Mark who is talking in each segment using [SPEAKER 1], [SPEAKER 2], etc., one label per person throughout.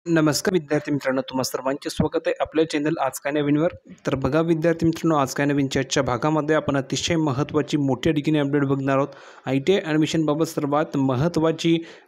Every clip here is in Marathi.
[SPEAKER 1] नमस्कार विद्यार्थी मित्रांनो, तुम्हा सर्वांचे स्वागत आहे आपल्या चॅनल आज काय नवीनवर. तर बघा विद्यार्थी मित्रांनो, आज काय नवीनच्या आजच्या भागामध्ये आपण अतिशय महत्त्वाची मोठ्या ठिकाणी अपडेट बघणार आहोत. ITI ॲडमिशनबाबत सर्वात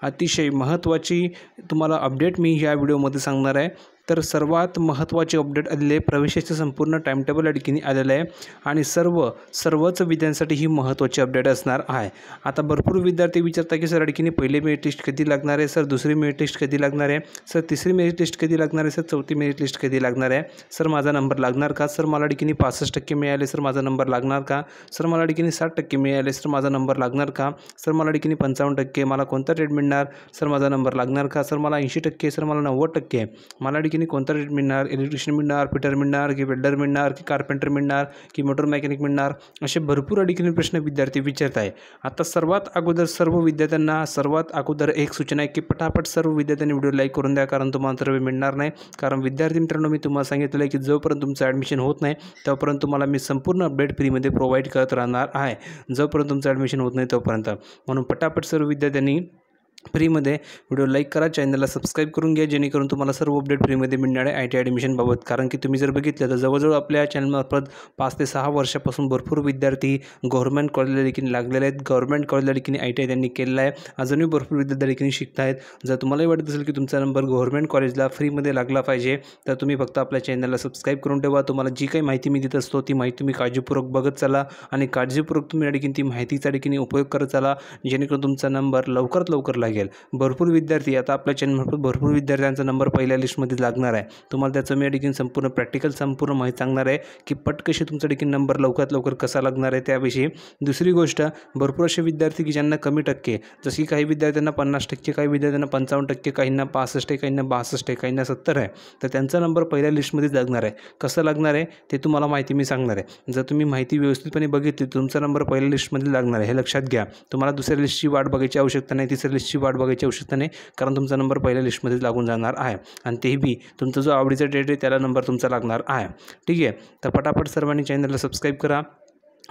[SPEAKER 1] अतिशय महत्त्वाची तुम्हाला अपडेट मी या व्हिडिओमध्ये सांगणार आहे. तर सर्वात महत्त्वाचे अपडेट आलेले प्रवेशाचे संपूर्ण टाईमटेबल या ठिकाणी आलेलं आहे आणि सर्वच विद्यार्थ्यांसाठी ही महत्त्वाची अपडेट असणार आहे. आता भरपूर विद्यार्थी विचारतात की सर या ठिकाणी पहिली मेरिट लिस्ट कधी लागणार आहे, सर दुसरी मेरिट लिस्ट कधी लागणार आहे, सर तिसरी मेरिट लिस्ट कधी लागणार आहे, सर चौथी मेरिट लिस्ट कधी लागणार आहे, सर माझा नंबर लागणार का, सर मला ठिकाणी 65% मिळाले सर माझा नंबर लागणार का, सर मला ठिकाणी 60% मिळाले सर माझा नंबर लागणार का, सर मला ठिकाणी 55% मला कोणता ट्रेड मिळणार सर माझा नंबर लागणार का, सर मला 80% सर मला 90% मला ठिकाणी कोणता ट्रेड मिळणार, इलेक्ट्रिशियन मिळणार, फिटर मिळणार की वेल्डर मिळणार की कार्पेंटर मिळणार की मोटर मेकॅनिक मिळणार, असे भरपूर ठिकाणी प्रश्न विद्यार्थी विचारत आहे. आता सर्वात अगोदर सर्व विद्यार्थ्यांना एक सूचना आहे की पटापट सर्व विद्यार्थ्यांनी व्हिडिओ लाईक करून द्या, कारण तुम्हाला तर मिळणार नाही. कारण विद्यार्थी मित्रांनो, मी तुम्हाला सांगितलं आहे की जोपर्यंत तुमचं ॲडमिशन होत नाही तोपर्यंत तुम्हाला मी संपूर्ण अपडेट फ्रीमध्ये प्रोव्हाइड करत राहणार आहे, जोपर्यंत तुमचं ॲडमिशन होत नाही तोपर्यंत. म्हणून पटापट सर्व विद्यार्थ्यांनी फ्रीमध्ये व्हिडिओ लाईक करा, चॅनलला सबस्क्राईब करून घ्या, जेणेकरून तुम्हाला सर्व अपडेट फ्रीमध्ये मिळणार आहे ITI ॲडमिशनबाबत. कारण की तुम्ही जर बघितलं तर जवळजवळ आपल्या चॅनलमार्फत 5 ते 6 वर्षापासून भरपूर विद्यार्थी गव्हर्नमेंट कॉलेजला देखील लागलेले आहेत. गव्हर्नमेंट कॉलेजला देखील ITI त्यांनी केलेलं आहे. अजूनही भरपूर विद्यार्थी देखील शिकत आहेत. जर तुम्हालाही वाटत असेल की तुमचा नंबर गव्हर्नमेंट कॉलेजला फ्रीमध्ये लागला पाहिजे तर तुम्ही फक्त आपल्या चॅनलला सबस्क्राईब करून ठेवा. तुम्हाला जी काही माहिती मी देत असतो ती माहिती तुम्ही काळजीपूर्वक बघत चला आणि काळजीपूर्वक तुम्ही या ठिकाणी ती माहितीचा ठिकाणी उपयोग करत चला, जेणेकरून तुमचा नंबर लवकरात लवकर लागेल. भरपूर विद्यार्थी आता आपल्या चॅनलमार्फत भरपूर विद्यार्थ्यांचा नंबर पहिल्या लिस्टमध्ये लागणार आहे. तुम्हाला त्याचं मी या ठिकाणी संपूर्ण माहिती सांगणार आहे की पटकशी तुमचा ठिकाणी नंबर लवकरात लवकर कसा लागणार आहे त्याविषयी. दुसरी गोष्ट, भरपूर असे विद्यार्थी की ज्यांना कमी टक्के, जसे की काही विद्यार्थ्यांना 50%, काही विद्यार्थ्यांना 55%, काहींना 65%, काहींना 62%, काहींना 70% आहे. तर त्यांचा नंबर पहिल्या लिस्टमध्येच लागणार आहे. कसं लागणार आहे ते तुम्हाला माहिती मी सांगणार आहे. जर तुम्ही माहिती व्यवस्थितपणे बघितली तुमचा नंबर पहिल्या लिस्टमध्ये लागणार आहे, हे लक्षात घ्या. तुम्हाला दुसऱ्या लिस्टची वाट बघायची आवश्यकता नाही, तिसऱ्या लिस्टची वाट बघायची आवश्यकता नाही, कारण तुमचा नंबर पहिल्या लिस्टमध्ये लागून जाणार आहे आणि तेही तुमचा जो आवडीचा डेट आहे त्याला नंबर तुमचा लागणार आहे. ठीक आहे. तर पटापट सर्वांनी चॅनलला सबस्क्राईब करा.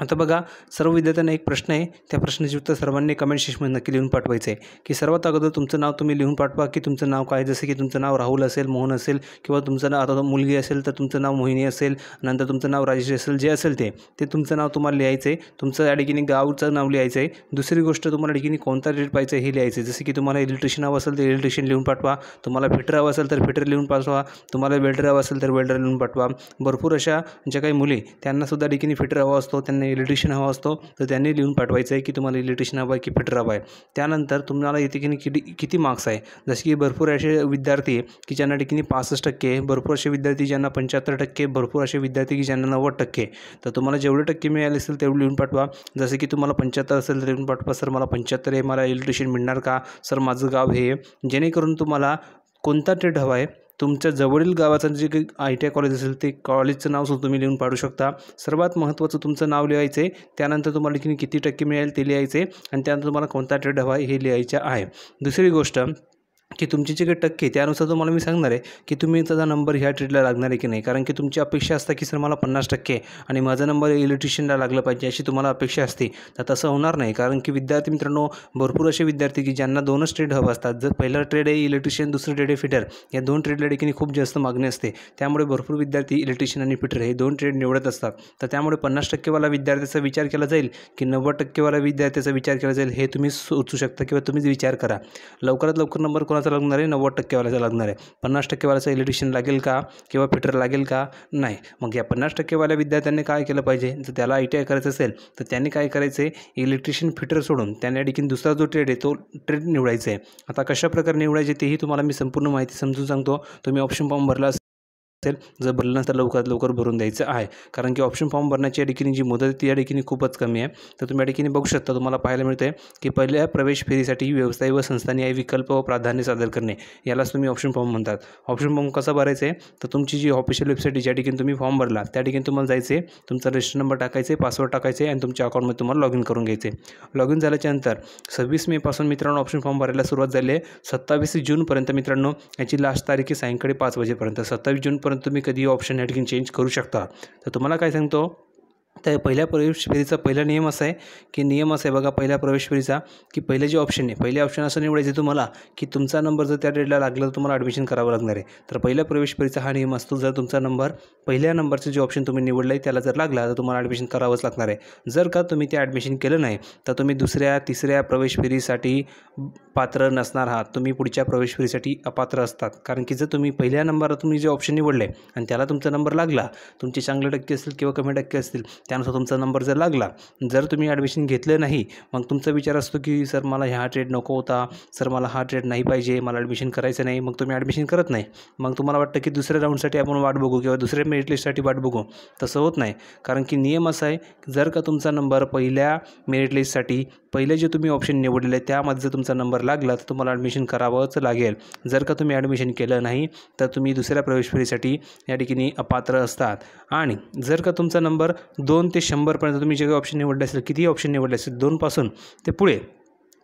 [SPEAKER 1] आता बघा, सर्व विद्यार्थ्यांना एक प्रश्न आहे, त्या प्रश्नाचे उत्तर सर्वांनी कमेंट सेक्शनमध्ये नक्की लिहून पाठवायचं आहे. की सर्वात अगोदर तुमचं नाव तुम्ही लिहून पाठवा की तुमचं नाव काय. जसं की तुमचं नाव राहुल असेल, मोहन असेल, किंवा तुमचं नाव आता मुलगी असेल तर तुमचं नाव मोहिनी असेल, नंतर तुमचं नाव राजेश असेल, जे असेल ते तुमचं नाव तुम्हाला लिहायचं आहे. तुमचं या ठिकाणी गावचं नाव लिहायचं आहे. दुसरी गोष्ट, तुम्हाला ठिकाणी कोणता रेट पाहिजे हे लिहायचं आहे. जसं की तुम्हाला इलेक्ट्रिशियन हवं असेल तर इलेक्ट्रिशियन लिहून पाठवा, तुम्हाला फिटर हवं असेल तर फिटर लिहून पाठवा, तुम्हाला वेल्डर हवं असेल तर वेल्डर लिहून पाठवा. भरपूर अशा ज्या काही मुली त्यांनासुद्धा ठिकाणी फिटर हवा असतो, त्यांना इलेक्ट्रिशियन हवा असतो, तर त्यांनी लिहून पाठवायचं आहे की तुम्हाला इलेक्ट्रिशियन हवं आहे की फिटर हवं आहे. त्यानंतर तुम्हाला इथे किती मार्क्स आहे. जसे की भरपूर असे विद्यार्थी की ज्यांना ठिकाणी 65%, भरपूर असे विद्यार्थी ज्यांना 75%, भरपूर असे विद्यार्थी की ज्यांना 90%. तर तुम्हाला जेवढे टक्के मिळाले असेल तेवढे लिहून पाठवा. जसे की तुम्हाला 75 असेल तर लिहून पाठवा, सर मला 75 आहे, मला इलेक्ट्रिशियन मिळणार का, सर माझं गाव हे. जेणेकरून तुम्हाला कोणता ट्रेड हवा आहे, तुमच्या जवळील गावाचं जे काही ITI कॉलेज असेल ते कॉलेजचं नावसुद्धा तुम्ही लिहून पाठवू शकता. सर्वात महत्त्वाचं तुमचं नाव लिहायचं आहे. त्यानंतर तुम्हाला किती टक्के मिळेल ते लिहायचं आहे आणि त्यानंतर तुम्हाला कोणता ट्रेड हवा आहे हे लिहायचं आहे. दुसरी गोष्ट की तुमचे जे काही टक्के त्यानुसार तुम्हाला मी सांगणार आहे की तुम्ही त्याचा नंबर ह्या ट्रेडला लागणार आहे की नाही. कारण की तुमची अपेक्षा असते की सर मला 50% आणि माझा नंबर इलेक्ट्रिशियनला लागला पाहिजे अशी तुम्हाला अपेक्षा असते. तर तसं होणार नाही. कारण की विद्यार्थी मित्रांनो, भरपूर असे विद्यार्थी की ज्यांना 2च ट्रेड हवं असतात. जर पहिला ट्रेड आहे इलेक्ट्रिशियन, दुसरं ट्रेड आहे फिटर, या 2 ट्रेडला देखील खूप जास्त मागणी असते. त्यामुळे भरपूर विद्यार्थी इलेक्ट्रिशियन आणि फिटर हे 2 ट्रेड निवडत असतात. तर त्यामुळे 50%वाला विद्यार्थ्याचा विचार केला जाईल की 90%वाला विद्यार्थ्याचा विचार केला जाईल, हे तुम्ही सोचू शकता किंवा तुम्हीच विचार करा. लवकरात लवकर नंबर कोणाचा लागणार आहे, 90%वाल्याचा लागणार आहे. 50%वाल्याचा इलेक्ट्रिशियन लागेल का किंवा फिटर लागेल का, नाही. मग या 50%वाल्या विद्यार्थ्यांनी काय केलं पाहिजे, जर त्याला ITI करायचं असेल तर त्यांनी काय करायचं आहे, इलेक्ट्रिशियन फिटर सोडून त्यांनी ठिकाणी दुसरा जो ट्रेड आहे तो ट्रेड निवडायचा आहे. आता कशाप्रकारे निवडायचे तेही तुम्हाला मी संपूर्ण माहिती समजून सांगतो. तुम्ही ऑप्शन फॉर्म भरला असेल, जर भरलं नसतं लवकरात लवकर भरून द्यायचं आहे. कारण की ऑप्शन फॉर्म भरण्याची या ठिकाणी जी मुदत ती या ठिकाणी खूपच कमी आहे. तर तुम्ही या ठिकाणी बघू शकता, तुम्हाला पाहायला मिळते की पहिल्या प्रवेश फेरीसाठी व्यवसाय व संस्थांनी विकल्प व प्राधान्य सादर करणे, यालाच तुम्ही ऑप्शन फॉर्म म्हणतात. ऑप्शन फॉर्म कसा भरायचं आहे, तर तुमची जी ऑफिशियल वेबसाईट ज्या ठिकाणी तुम्ही फॉर्म भरला त्या ठिकाणी तुम्हाला जायचं आहे, तुमचा रजिस्टर नंबर टाकायचा आहे, पासवर्ड टाकायचे आणि तुमच्या अकाउंटमध्ये तुम्हाला लॉग इन करून घ्यायचे. लॉग इन झाल्याच्यानंतर 26 मेपासून मित्रांनो ऑप्शन फॉर्म भरायला सुरुवात झाली आहे. 27 जूनपर्यंत मित्रांनो याची लास्ट तारीख आहे सायंकाळी 5 वाजेपर्यंत. 27 जूनपर्यंत तुम्ही कधी ऑप्शन या ठिकाणी चेंज करू शकता. तर तुम्हाला काय सांगतो तर पहिल्या प्रवेश फेरीचा पहिला नियम असा आहे बघा, पहिल्या प्रवेश फेरीचा की पहिले जे ऑप्शन आहे, पहिले ऑप्शन असं निवडायचे तुम्हाला की तुमचा नंबर जर त्या डेटला लागला तर तुम्हाला ॲडमिशन करावं लागणार आहे. तर पहिल्या प्रवेश फेरीचा हा नियम असतो, जर तुमचा नंबर पहिल्या नंबरचं जे ऑप्शन तुम्ही निवडलं आहे त्याला जर लागला तर तुम्हाला ॲडमिशन करावंच लागणार आहे. जर का तुम्ही ते ॲडमिशन केलं नाही तर तुम्ही दुसऱ्या तिसऱ्या प्रवेश फेरीसाठी पात्र नसणार आहात. तुम्ही पुढच्या प्रवेश फेरीसाठी अपात्र असतात. कारण की जर तुम्ही पहिल्या नंबरला तुम्ही जे ऑप्शन निवडले आणि त्याला तुमचा नंबर लागला, तुमचे चांगले टक्के असतील किंवा कमी टक्के असतील, त्यानुसार तुमचा नंबर जर लागला, जर तुम्ही ॲडमिशन घेतलं नाही, मग तुमचा विचार असतो की सर मला ह्या ट्रेड नको होता, सर मला हा ट्रेड नाही पाहिजे, मला ॲडमिशन करायचं नाही. मग तुम्ही ॲडमिशन करत नाही. मग तुम्हाला वाटतं की दुसऱ्या राऊंडसाठी आपण वाट बघू किंवा दुसऱ्या मेरिट लिस्टसाठी वाट बघू. तसं होत नाही. कारण की नियम असा आहे, जर का तुमचा नंबर पहिल्या मेरिट लिस्टसाठी पहिले जे तुम्ही ऑप्शन निवडलेले आहे त्यामध्ये जर तुमचा नंबर लागला तर तुम्हाला ॲडमिशन करावंच लागेल. जर का तुम्ही ॲडमिशन केलं नाही तर तुम्ही दुसऱ्या प्रवेश फेरीसाठी या ठिकाणी अपात्र असतात. आणि जर का तुमचा नंबर 2 ते 100पर्यंत तुम्ही जे काही ऑप्शन निवडले असेल, कितीही ऑप्शन निवडले असेल, 2पासून ते पुढे,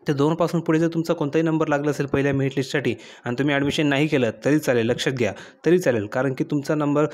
[SPEAKER 1] ते 2पासून पुढे जर तुमचा कोणताही नंबर लागला असेल पहिल्या मेरिट लिस्टसाठी आणि तुम्ही ॲडमिशन नाही केलं तरी चालेल, लक्षात घ्या, तरी चालेल. कारण की तुमचा नंबर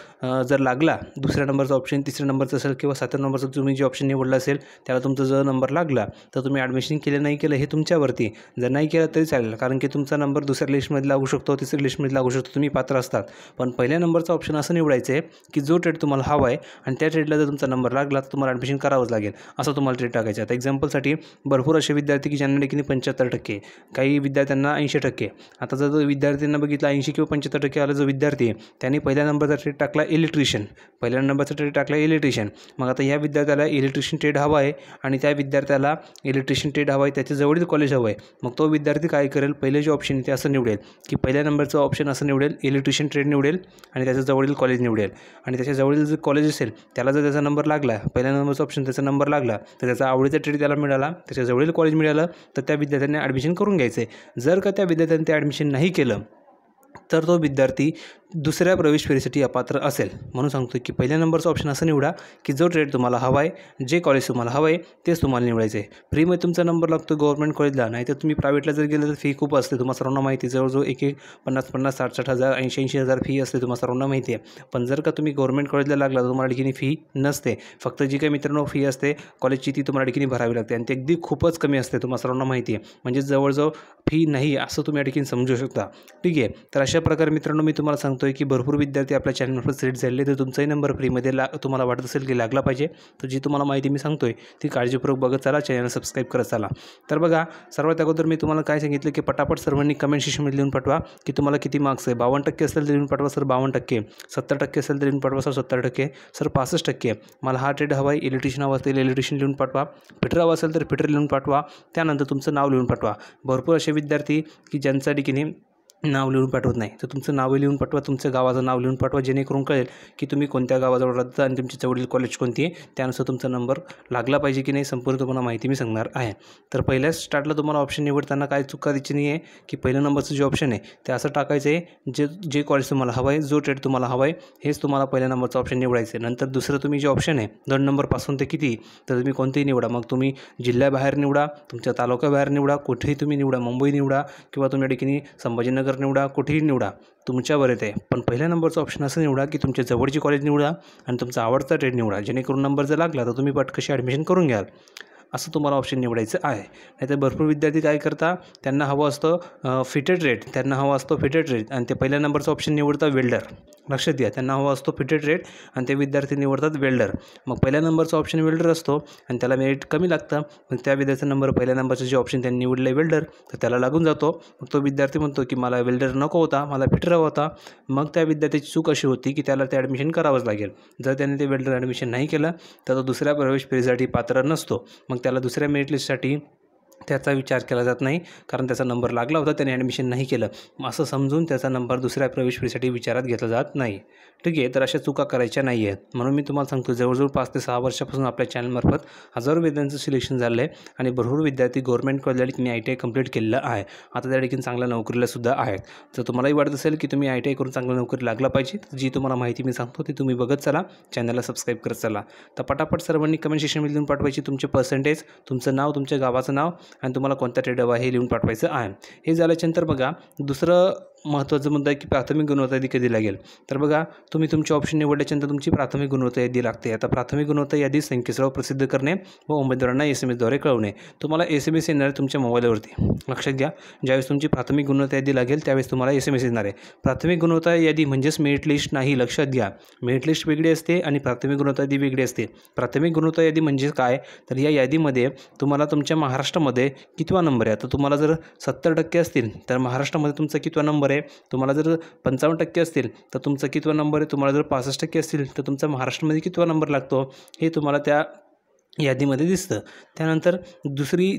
[SPEAKER 1] जर लागला, दुसऱ्या नंबरचा ऑप्शन तिसऱ्या नंबरचा असेल किंवा 7व्या नंबरचा तुम्ही जे ऑप्शन निवडलं असेल त्याला तुमचा जर नंबर लागला तर तुम्ही ॲडमिशन केलं नाही केलं हे तुमच्यावरती. जर नाही केलं तरी चालेल, कारण की तुमचा नंबर दुसऱ्या लिस्टमध्ये लागू शकतो, तिसऱ्या लिस्टमध्ये लागू शकतो, तुम्ही पात्र असतात. पण पहिल्या नंबरचा ऑप्शन असं निवडायचं आहे की जो ट्रेड तुम्हाला हवा आहे आणि त्या ट्रेडला जर तुमचा नंबर लागला तर तुम्हाला ॲडमिशन करावंच लागेल, असं तुम्हाला ट्रेड टाकायचं. आता एक्झाम्पलसाठी भरपूर असे विद्यार्थी की ज्यांना देखील 75%, काही विद्यार्थ्यांना 80%. आता जर विद्यार्थ्यांना बघितलं 80 किंवा 75% आला जो विद्यार्थी आहे त्यांनी पहिल्या नंबरचा ट्रेड टाकला इलेक्ट्रिशियन, पहिल्या नंबरचा ट्रेड टाकला इलेक्ट्रिशियन. मग आता या विद्यार्थ्याला इलेक्ट्रिशियन ट्रेड हवा आहे आणि त्या विद्यार्थ्याला इलेक्ट्रिशियन ट्रेड हवा आहे, त्याच्या जवळील कॉलेज हवं आहे. मग तो विद्यार्थी काय करेल, पहिले जे ऑप्शन आहे ते असं निवडेल की पहिल्या नंबरचं ऑप्शन असं निवडेल, इलेक्ट्रिशियन ट्रेड निवडेल आणि त्याच्या जवळील कॉलेज निवडेल. आणि त्याच्या जवळील जे कॉलेज असेल त्याला जर त्याचा नंबर लागला, पहिल्या नंबरचा ऑप्शन त्याचा नंबर लागला तर त्याचा आवडीचा ट्रेड त्याला मिळाला, त्याच्या जवळील कॉलेज मिळालं तर त्या विद्यार्थ्यांनी ॲडमिशन करून घ्यायचं आहे. जर का त्या विद्यार्थ्यांनी ते ॲडमिशन नाही केलं तर तो विद्यार्थी दुसऱ्या प्रवेश फेरीसाठी अपात्र असेल. म्हणून सांगतो की पहिल्या नंबरचा ऑप्शन असं निवडा की जो ट्रेड तुम्हाला हवा आहे, जे कॉलेज तुम्हाला हवं आहे तेच तुम्हाला निवडायचं आहे. फ्रीमध्ये तुमचा नंबर लागतो गव्हर्नमेंट कॉलेजला, नाही तर तुम्ही प्रायव्हेटला जर गेलं तर फी खूप असते, तुम्हाला सर्वांना माहिती आहे. जवळजवळ 50,000, 60,000, 60,000, 80,000 फी असते, तुम्हाला सर्वांना माहिती आहे. पण जर का तुम्ही गव्हर्नमेंट कॉलेजला लागला तर तुम्हाला ठिकाणी फी नसते. फक्त जी काही मित्रांनो फी असते कॉलेजची ती तुम्हाला ठिकाणी भरावी लागते आणि ती अगदी खूपच कमी असते, तुम्हाला सर्वांना माहिती आहे. म्हणजे जवळजवळ फी नाही असं तुम्ही या ठिकाणी समजू शकता. ठीक आहे. तर अशा प्रकारे मित्रांनो मी तुम्हाला सांगतोय की भरपूर विद्यार्थी आपल्या चॅनलवर सिलेक्ट झाले, तर तुमचाही नंबर फ्रीमध्ये तुम्हाला वाटत असेल की लागला पाहिजे तर जी तुम्हाला माहिती मी सांगतोय ती काळजीपूर्वक बघत चला, चॅनल सबस्क्राईब करत चला. तर बघा, सर्वात अगोदर मी तुम्हाला काय सांगितलं की पटापट सर्वांनी कमेंट सेक्शनमध्ये लिहून पाठवा की तुम्हाला किती मार्क्स आहे. 52% असेल तर लिहून पाठवा सर 52%, 70% असेल तर लिहून पाठवा सर 70%, सर 65%. मला हा ट्रेड हवा आहे, इलेक्ट्रिशियन हवा असेल इलेक्ट्रिशियन लिहून पाठवा, फिटर हवा असेल तर फिटर लिहून पाठवा, त्यानंतर तुमचं नाव लिहून पाठवा. भरपूर असे विद्यार्थी की ज्यांचा ठिकाणी नाव लिहून पाठवत नाही, तर तुमचं नाव लिहून पाठवा, तुमच्या गावाचं नाव लिहून पाठवा, जेणेकरून कळेल की तुम्ही कोणत्या गावाजवळ राहता आणि तुमच्या जवळील कॉलेज कोणती आहे, त्यानुसार तुमचा नंबर लागला पाहिजे की नाही संपूर्ण तुम्हाला माहिती मी सांगणार आहे. तर पहिल्या स्टार्टला तुम्हाला ऑप्शन निवडताना काय चूक करायची नाही आहे की पहिल्या नंबरचं जे ऑप्शन आहे ते असं टाकायचं आहे जे कॉलेज तुम्हाला हवं आहे, जो ट्रेड तुम्हाला हवं आहे हेच तुम्हाला पहिल्या नंबरचं ऑप्शन निवडायचं आहे. नंतर दुसरं तुम्ही जे ऑप्शन आहे 2 नंबरपासून ते किती, तर तुम्ही कोणतेही निवडा. मग तुम्ही जिल्ह्याबाहेर निवडा, तुमच्या तालुक्याबाहेर निवडा, कुठेही तुम्ही निवडा, मुंबई निवडा किंवा तुम्ही ठिकाणी संभाजीनगर निवडा, कुठेही निवडा, तुमच्यावर येते. पण पहिल्या नंबरचं ऑप्शन असं निवडा की तुमच्या जवळची कॉलेज निवडा आणि तुमचा आवडता ट्रेड निवडा, जेणेकरून नंबर जर लागला तर तुम्ही पटकशी ॲडमिशन करून घ्याल. असं तुम्हाला ऑप्शन निवडायचं आहे. नाहीतर भरपूर विद्यार्थी काय करता, त्यांना हवं असतं फिटेड रेट, आणि ते पहिल्या नंबरचं ऑप्शन निवडतात वेल्डर. लक्षात घ्या, त्यांना हवं असतो फिटेड रेट आणि ते विद्यार्थी निवडतात वेल्डर. मग पहिल्या नंबरचा ऑप्शन वेल्डर असतो आणि त्याला मेरिट कमी लागतं. मग त्या विद्यार्थ्याचा नंबर पहिल्या नंबरचं जे ऑप्शन त्यांनी निवडलं आहे वेल्डर, तर त्याला लागून जातो. मग तो विद्यार्थी म्हणतो की मला वेल्डर नको होता, मला फिटर हवा होता. मग त्या विद्यार्थ्याची चूक अशी होती की त्याला ते ॲडमिशन करावंच लागेल. जर त्याने ते वेल्डर ॲडमिशन नाही केलं तर तो दुसऱ्या प्रवेश फेरीसाठी पात्र नसतो. मग त्याला दुसऱ्या मेरिट लिस्टसाठी त्याचा विचार केला जात नाही, कारण त्याचा नंबर लागला होता, त्याने ॲडमिशन नाही केलं असं समजून त्याचा नंबर दुसऱ्या प्रवेश फेरीसाठी विचारात घेतला जात नाही. ठीक आहे. तर अशा चुका करायच्या नाही आहेत. म्हणून मी तुम्हाला सांगतो जवळजवळ 5 ते 6 वर्षापासून आपल्या चॅनलमार्फत हजारो विद्यार्थ्यांचं सिलेक्शन झालं आहे आणि भरपूर विद्यार्थी गव्हर्नमेंट कॉलेजला ठिकाणी ITI कंप्लीट केलेलं आहे. आता त्या ठिकाणी चांगल्या नोकरीला सुद्धा आहेत. जर तुम्हालाही वाटत असेल की तुम्ही ITI करून चांगल्या नोकरी लागला पाहिजे, जी तुम्हाला माहिती मी सांगतो ती तुम्ही बघत चला, चॅनलला सबस्क्राईब करत चला. तर पटापट सर्वांनी कमेंट सेक्शनमध्ये लिहून पाठवायची तुमचे पर्सेंटेज, तुमचं नाव, तुमच्या गावाचं नाव आणि तुम्हाला कोणता ट्रेड हवा हे लिहून पाठवायचं आहे. हे झाल्याच्यानंतर बघा, दुसरं महत्त्वाचा मुद्दा आहे की प्राथमिक गुणवत्ता यादी कधी लागेल. तर बघा, तुम्ही तुमचे ऑप्शन निवडल्याच्यानंतर तुमची प्राथमिक गुणवत्ता यादी लागते. आता प्राथमिक गुणवत्ता यादी संकेतस्थळावर प्रसिद्ध करणे व उमेदवारांना SMS द्वारे कळवणे. तुम्हाला SMS येणार आहे तुमच्या मोबाईलवरती. लक्षात घ्या, ज्यावेळेस तुमची प्राथमिक गुणवत्ता यादी लागेल त्यावेळेस तुम्हाला SMS येणार आहे. प्राथमिक गुणवत्ता यादी म्हणजेच मेरिट लिस्ट नाही, लक्षात घ्या. मेरिट लिस्ट वेगळी असते आणि प्राथमिक गुणवत्ता यादी वेगळी असते. प्राथमिक गुणवत्ता यादी म्हणजे काय, तर या यादीमध्ये तुम्हाला तुमच्या महाराष्ट्रामध्ये कितवा नंबर आहे. आता तुम्हाला जर 70% असतील तर महाराष्ट्रामध्ये तुमचा कितवा नंबर आहे. तुम्हाला जर 55% असतील तर तुमचा कितवा नंबर आहे. तुम्हाला जर 65% असतील तर तुमचा महाराष्ट्रामध्ये कितवा नंबर लागतो हे तुम्हाला त्या यादीमध्ये दिसतं. त्यानंतर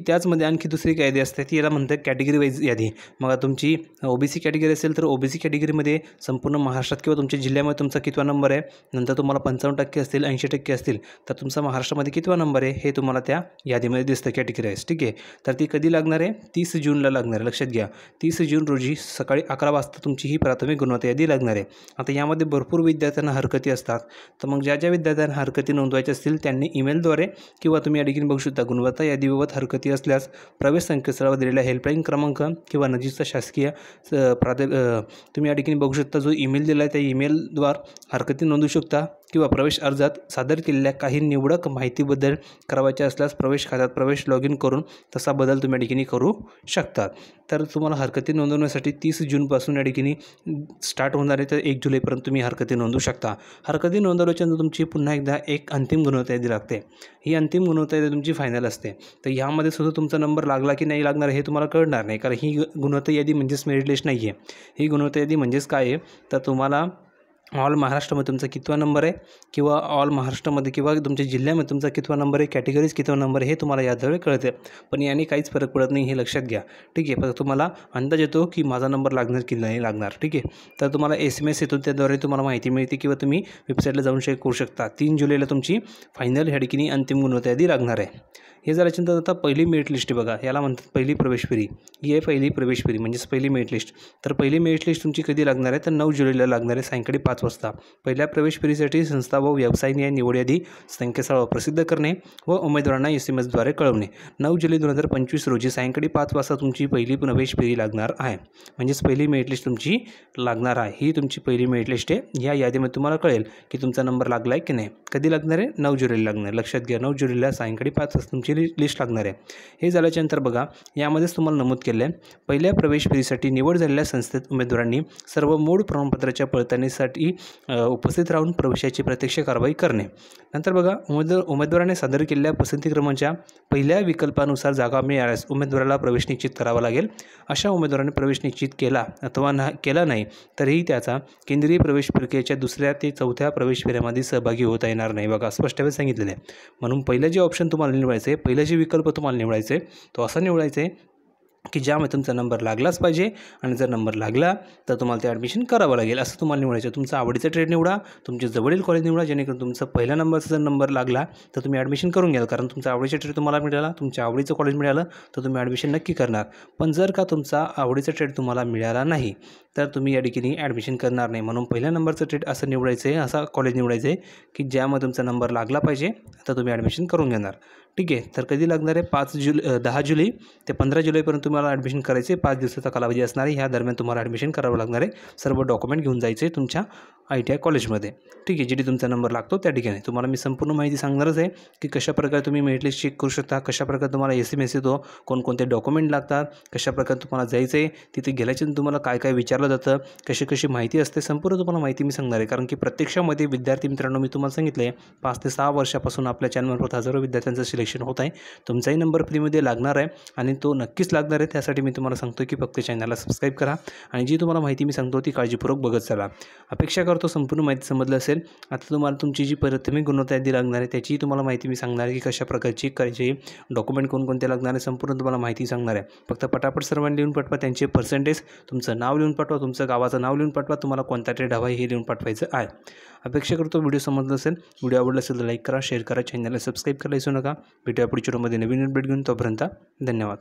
[SPEAKER 1] त्याचमध्ये आणखी दुसरी यादी असते ती याला म्हणतात कॅटेगरी वाईज यादी. मग तुमची OBC कॅटेगरी असेल तर OBC कॅटेगरीमध्ये संपूर्ण महाराष्ट्रात किंवा तुमच्या जिल्ह्यामध्ये तुमचा कितवा नंबर आहे. नंतर तुम्हाला 55% असतील, 80% असतील तर तुमचा महाराष्ट्रामध्ये कितवा नंबर आहे हे तुम्हाला त्या यादीमध्ये दिसतं कॅटेगरी वाईज. ठीक आहे, तर ती कधी लागणार आहे, 30 जूनला लागणार आहे. लक्षात घ्या, 30 जून रोजी सकाळी 11 वाजता तुमची ही प्राथमिक गुणवत्ता यादी लागणार आहे. आता यामध्ये भरपूर विद्यार्थ्यांना हरकती असतात. तर मग ज्या विद्यार्थ्यांना हरकती नोंदवायच्या असतील त्यांनी ईमेलद्वारे किंवा तुम्ही या ठिकाणी बघू शकता गुणवत्ता यादीबाबत हरकती असल्यास प्रवेश संकेतस्थळावर दिलेला हेल्पलाईन क्रमांक किंवा नजीकचा शासकीय तुम्ही या ठिकाणी बघू शकता जो ईमेल दिला आहे त्या ईमेलद्वारे हरकती नोंदवू शकता किंवा प्रवेश अर्जात सादर केलेल्या काही निवडक माहितीबद्दल करायचे असल्यास प्रवेश खात्यात प्रवेश लॉग इन करून तसा बदल तुम्ही या ठिकाणी करू शकतात. तर तुम्हाला हरकती नोंदवण्यासाठी 30 जूनपासून या ठिकाणी स्टार्ट होणार आहे तर 1 जुलैपर्यंत तुम्ही हरकती नोंदवू शकता. हरकती नोंदवल्याच्यानंतर तुमची पुन्हा एकदा एक अंतिम गुणवत्ता यादी लागते. ही अंतिम गुणवत्ता यादी तुमची फायनल असते. तर यामध्ये सुद्धा तुमचा नंबर लागला की नाही लागणार हे तुम्हाला कळणार नाही, कारण ही गुणवत्ता यादी म्हणजेच मेरिट लिस्ट नाही आहे. ही गुणवत्ता यादी म्हणजेच काय आहे, तर तुम्हाला ऑल महाराष्ट्रामध्ये तुमचा कितवा नंबर आहे किंवा ऑल महाराष्ट्रामध्ये किंवा तुमच्या जिल्ह्यामध्ये तुमचा कितवा नंबर आहे, कॅटेगरीज कितवा नंबर आहे हे तुम्हाला याद्वारे कळते. पण याने काहीच फरक पडत नाही हे लक्षात घ्या. ठीक आहे, फक्त तुम्हाला अंदाज येतो की माझा नंबर लागणार की नाही लागणार. ठीक आहे, तर तुम्हाला SMS येतो, त्याद्वारे तुम्हाला माहिती मिळते किंवा तुम्ही वेबसाईटला जाऊन चेक करू शकता. 3 जुलैला तुमची फायनल ह्या ठिकाणी अंतिम गुणवत्ता यादी लागणार आहे. हे झाल्याच्यानंतर आता पहिली मेरिट लिस्ट बघा, याला म्हणतात पहिली प्रवेश फेरी. ही आहे पहिली प्रवेश फेरी म्हणजेच पहिली मेरिट लिस्ट. तर पहिली मेरिट लिस्ट तुमची कधी लागणार आहे, तर 9 जुलैला लागणार आहे सायंकाळी 5 वाजता. पहिल्या प्रवेश फेरीसाठी संस्था व व्यवसायाने निवड यादी संकेतस्थळावर प्रसिद्ध करणे व उमेदवारांना SMS द्वारे कळवणे. 9 जुलै 2025 रोजी सायंकाळी 5 वाजता तुमची पहिली प्रवेश फेरी लागणार आहे. म्हणजेच पहिली मेरिट लिस्ट तुमची लागणार आहे. ही तुमची पहिली मेरिट लिस्ट आहे. या यादीमध्ये तुम्हाला कळेल की तुमचा नंबर लागला आहे की नाही. कधी लागणार आहे, 9 जुलैला लागणार. लक्षात घ्या, 9 जुलैला सायंकाळी 5 वाजता तुमची लिस्ट लागणार आहे. हे झाल्याच्यानंतर बघा, यामध्येच तुम्हाला नमूद केलं आहे पहिल्या प्रवेश फेरीसाठी निवड झालेल्या संस्थेत उमेदवारांनी सर्व मूळ प्रमाणपत्राच्या पडताळणीसाठी उपस्थित राहून प्रवेशाची प्रत्यक्ष कारवाई करणे. नंतर बघा, उमेदवाराने सादर केलेल्या पसंती क्रमांच्या पहिल्या विकल्पानुसार जागा मिळाल्यास उमेदवाराला प्रवेश निश्चित करावा लागेल. अशा उमेदवाराने प्रवेश निश्चित केला अथवा केला नाही तरीही त्याचा केंद्रीय प्रवेश प्रक्रियेच्या 2ऱ्या ते 4थ्या प्रवेश फेऱ्यामध्ये सहभागी होता येणार नाही. बघा, स्पष्टपणे सांगितलेलं आहे. म्हणून पहिलं जे ऑप्शन तुम्हाला निवडायचं आहे, पहिलं जे विकल्प तुम्हाला निवडायचं आहे तो असा निवडायचा आहे की ज्यामध्ये तुमचा नंबर लागलाच पाहिजे आणि जर नंबर लागला तर तुम्हाला ते ॲडमिशन करावं लागेल असं तुम्हाला निवडायचं. तुमचा आवडीचा ट्रेड निवडा, तुमच्या जवळील कॉलेज निवडा, जेणेकरून तुमचा पहिल्या नंबरचा जर नंबर लागला तर तुम्ही ॲडमिशन करून घ्याल. कारण तुमचा आवडीचा ट्रेड तुम्हाला मिळाला, तुमच्या आवडीचं कॉलेज मिळालं तर तुम्ही ॲडमिशन नक्की करणार. पण जर का तुमचा आवडीचा ट्रेड तुम्हाला मिळाला नाही तर तुम्ही या ठिकाणी ॲडमिशन करणार नाही. म्हणून पहिल्या नंबरचं ट्रेड असं निवडायचं आहे, असा कॉलेज निवडायचं आहे की ज्यामध्ये तुमचा नंबर लागला पाहिजे तर तुम्ही ॲडमिशन करून घेणार. ठीक आहे, तर कधी लागणार आहे, 10 जुलै ते 15 जुलैपर्यंत तुम्हाला ॲडमिशन करायचे. 5 दिवसाचा कालावधी असणार आहे. ह्या दरम्यान तुम्हाला ॲडमिशन करावं लागणार आहे. सर्व डॉक्युमेंट घेऊन जायचे तुमच्या ITI कॉलेजमध्ये. ठीक आहे, जिथे तुमचा नंबर लागतो त्या ठिकाणी. तुम्हाला मी संपूर्ण माहिती सांगणारच आहे की कशाप्रकारे तुम्ही मेरिट लिस्ट चेक करू शकता, कशाप्रकारे तुम्हाला SMS येतो, कोणकोणते डॉक्युमेंट लागतात, कशाप्रकारे तुम्हाला जायचं आहे, तिथे गेल्याच्यानंतर तुम्हाला काय काय विचारलं जातं, कशी माहिती असते, संपूर्ण तुम्हाला माहिती मी सांगणार आहे. कारण की प्रत्यक्षामध्ये विद्यार्थी मित्रांनो, मी तुम्हाला सांगितलं आहे 5 ते 6 वर्षापासून आपल्या चॅनलमार्फत हजारो विद्यार्थ्यांचं सिलेक्शन होत आहे. तुमचाही नंबर फ्रीमध्ये लागणार आहे आणि तो नक्कीच लागणार आहे. त्यासाठी मी तुम्हाला सांगतो की फक्त चॅनलला सबस्क्राईब करा आणि जी तुम्हाला माहिती मी सांगतो ती काळजीपूर्वक बघत चला. अपेक्षा करतो संपूर्ण माहिती समजलं असेल. आता तुम्हाला तुमची जी प्राथमिक गुणवत्ता यादी लागणार आहे त्याची तुम्हाला माहिती मी सांगणार आहे की कशा प्रकारची चेक करायची, डॉक्युमेंट कोणकोणते लागणार आहे, संपूर्ण तुम्हाला माहिती सांगणार आहे. फक्त पटापट सर्वांनी लिहून पाठवा, त्यांचे पर्सेंटेज, तुमचं नाव लिहून पाठवा, तुमचं गावाचं नाव लिहून पाठवा, तुम्हाला कोणता ट्रेड हवा आहे हे लिहून पाठवायचं आहे. अपेक्षा करतो व्हिडिओ समजला असेल. व्हिडिओ आवडला असेल तर लाईक करा, शेअर करा, चॅनलला सबस्क्राईब करायला विसरू नका. भेटूया पुढच्या व्हिडिओमध्ये नवीन अपडेट घेऊन. तोपर्यंत धन्यवाद.